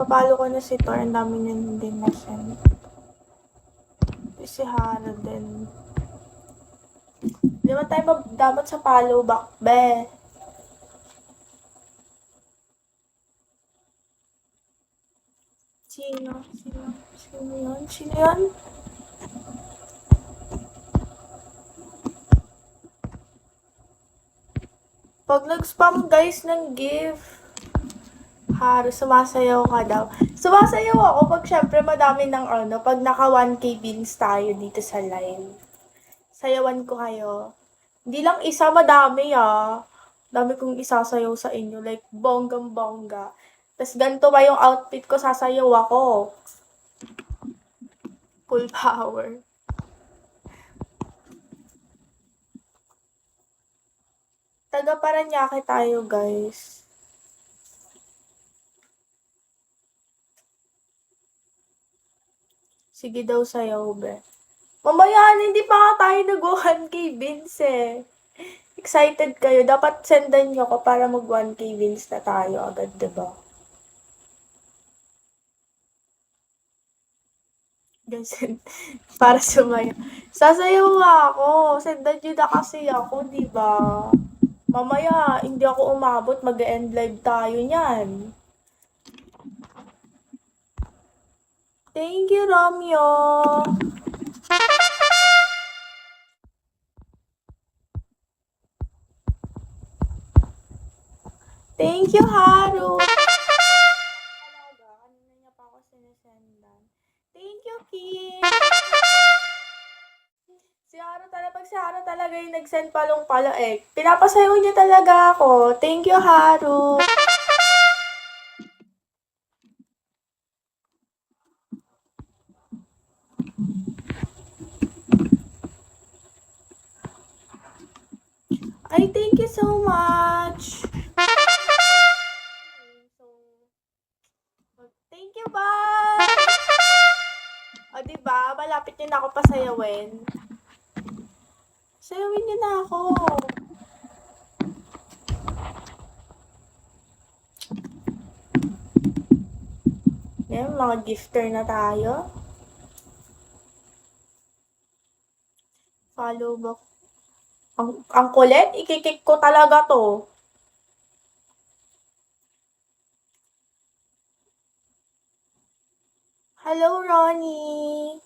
Papalo ko na si Thor, ang dami niya din na send. Si Hara din. Di ba tayo dapat sa follow back, be? Sino yun? Sino yun? Pag nag-spam guys ng gift, Haro, sumasayaw ka daw. Sumasayaw ako pag syempre madami ng pag naka 1K bins tayo dito sa live. Sayawan ko kayo. Hindi lang isa, madami Dami kong isasayaw sa inyo. Like, bonggang-bongga. Tapos ganito ba yung outfit ko, sasayaw ako. Full power. Taga Paranaque tayo, guys. Sige daw sayaw, be. Mamaya, hindi pa nga tayo nag-1K bins eh. Excited kayo. Dapat sendan nyo ko para mag 1K bins na tayo agad, diba? Guys, para sumayaw. Sasayaw ako. Sendan nyo na kasi ako, diba? Mamaya, hindi ako umabot. Mag-end live tayo niyan. Thank you, Romeo. Thank you, Haru. Talaga, kanina niya pa ako sinisendan. Thank you, Kim. Pag si Haru talaga yung nag-send palong-palo eh. Pinapasayaw niya talaga ako. Thank you, Haru. Ay, thank you so much. Thank you, bye! O, diba? Malapit niyo na ako pasayawin. Sayawin niyo na ako. Yan, mga gifter na tayo. Follow back. Ang kulit, ikikik ko talaga to. Hello, Ronnie.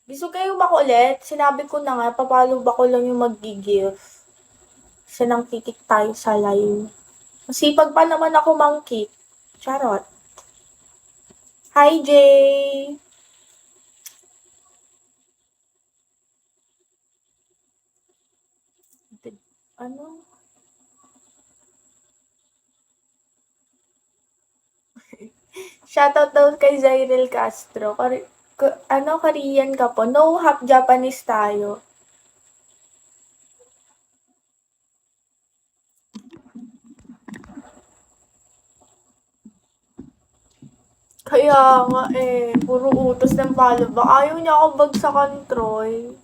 Gusto kayo makulit? Sinabi ko na nga, papalo ba ko lang yung mag-gift. Kasi nang kikik tayo sa live. Masipag pa naman ako mang-kick. Charot. Hi, Jay. Ano? Shoutout daw kay Zairel Castro. Korean ka po? No, half Japanese tayo. Kaya nga eh, puro utos ng palaba. Ayaw niya ako bagsakan, Troy.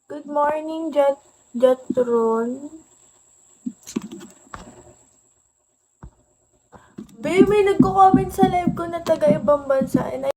Good morning, Jetron. Babe, may nagko-comment sa live ko na taga ibang bansa and